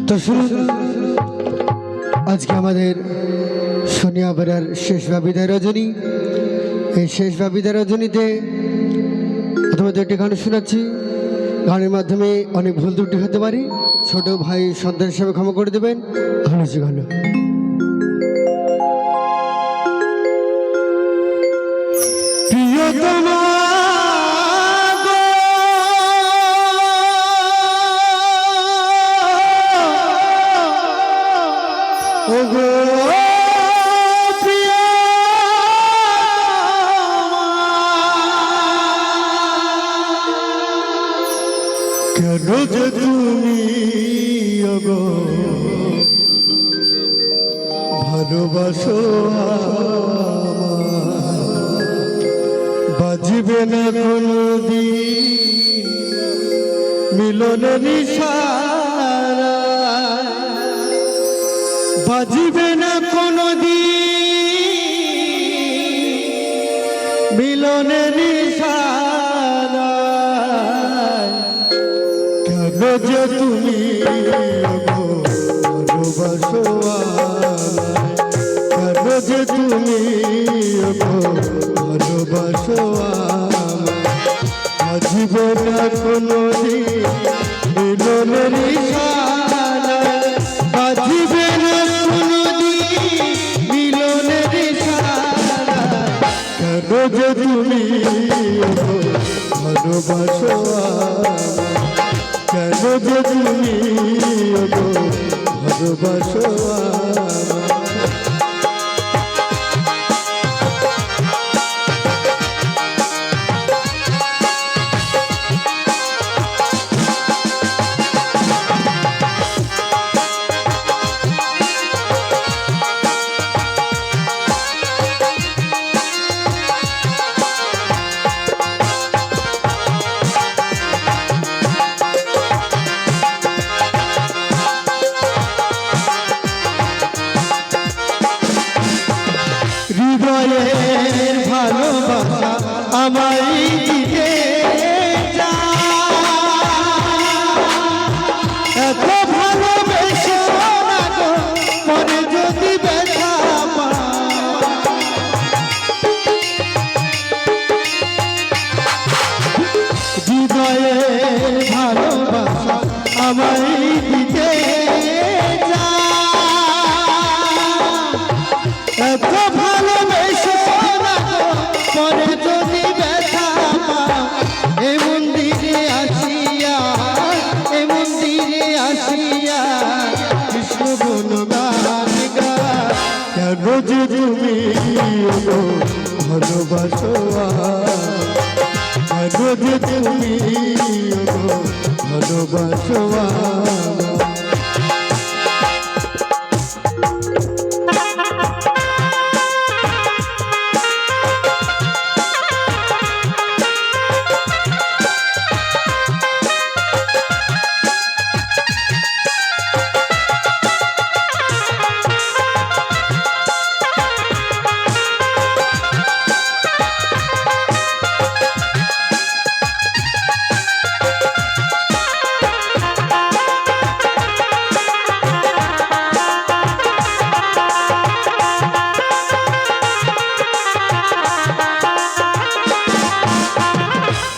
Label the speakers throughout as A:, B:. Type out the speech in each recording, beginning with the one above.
A: তো শুনুন, আজকে আমাদের সোনিয়া বেড়ার শেষ বা বিদায় রজনী। এই শেষ বা বিদায় রজনীতে প্রথমত একটি গান শোনাচ্ছি। গানের মাধ্যমে অনেক ভুল ত্রুটি হতে পারে, ছোট ভাই সন্তান হিসেবে ক্ষমা করে দেবেন। গান হচ্ছে গান প্রিয়তমা কেন যে তুমি ভালোবাসো বাজিবে না কোনদিন মিলনের ইশারা, বাজিবে না কোনদিন মিলনের ইশারা। কেন যে তুমি ভালোবাসো কেন যে তুমি ভালোবাসো বাজিবে না কোনদিন মিলনের ইশারা, বাজিবে না কোনদিন মিলনের ইশারা। কেন যে তুমি ভালোবাসো কেন যে তুমি ভালোবাসো হৃদয়ের ভালোবাসা আমায় দিতে এত ভালোবেসে না গো মনে যদি ব্যথা হৃদয়ের ভালোবাসা আমায় দিতে এত ভালোবেসে না গো মনে যদি ব্যথা এ মন্দিরে আসিয়া এ মন্দিরে আসিয়া কৃষ্ণ গুণগান গায়। কেন যে তুমি ভালোবাসো কেন যে তুমি ভালোবাসো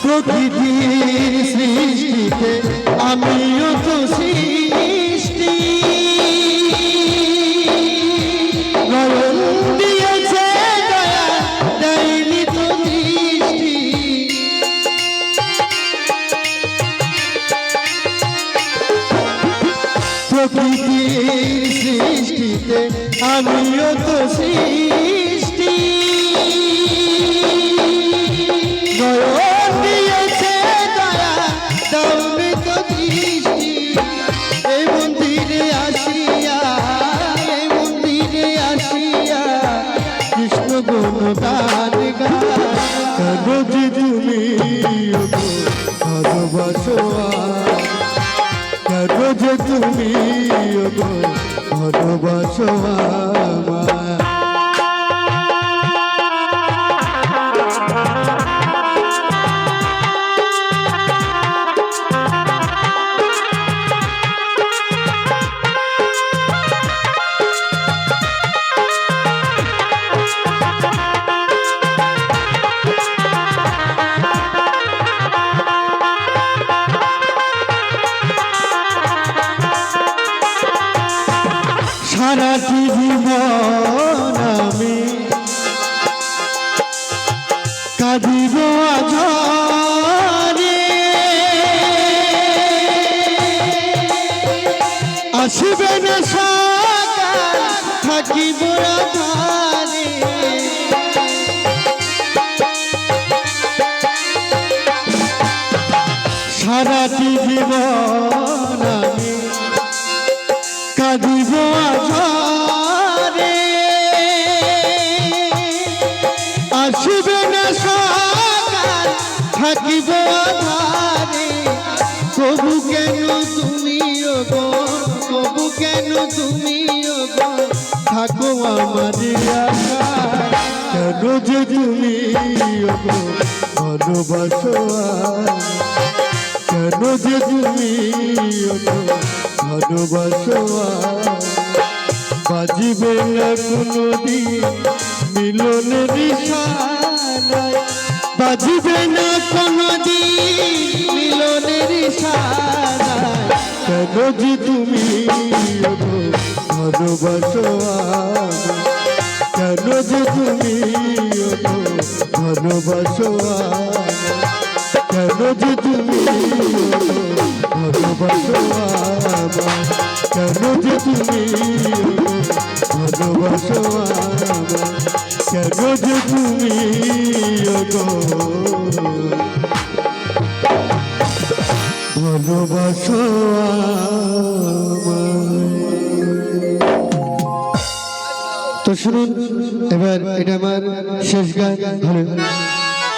A: প্রকৃতির সৃষ্টিতে আমিও তো সৃষ্টি, নয়ন দিয়েছে দয়া দেয়নি তো দৃষ্টি। প্রকৃতির সৃষ্টিতে আমিও তো সৃষ্টি, নয়ন দিয়েছে দয়া দাওনি তো দৃষ্টি। এই মন্দিরে আসিয়া এই মন্দিরে আসিয়া কৃষ্ণ গুণগান গায়। কেন যে তুমি ভালোবাসো কেন যে তুমি ভালোবাসো আমায়। সারাটি জীবন আমি কাঁদিব আধারে আসিবে না সকাল থাকিব আধারে সারাটি জীবন আমি কাঁদিব আধারে আসিবে না সকাল থাকিব আধারে কবু কেন তুমি গো কবু কেন তুমি গো থাকো আমার আশায় কেন যে তুমি গো ভালোবাসো কেন যে তুমি ভালোবাসো বাজিবে না কোনোদিন মিলনের ইশারায় বাজিবে না কোনোদিন মিলনের ইশারায় কেন যে তুমি ভালোবাসো কেন যে তুমি ভালোবাসো কেন যে তুমি ভালোবাসো কেন যে তুমি ভালোবাসো কেন যে তুমি ভালোবাসো তো শুনুন এবার এটা আমার শেষ গান ভালো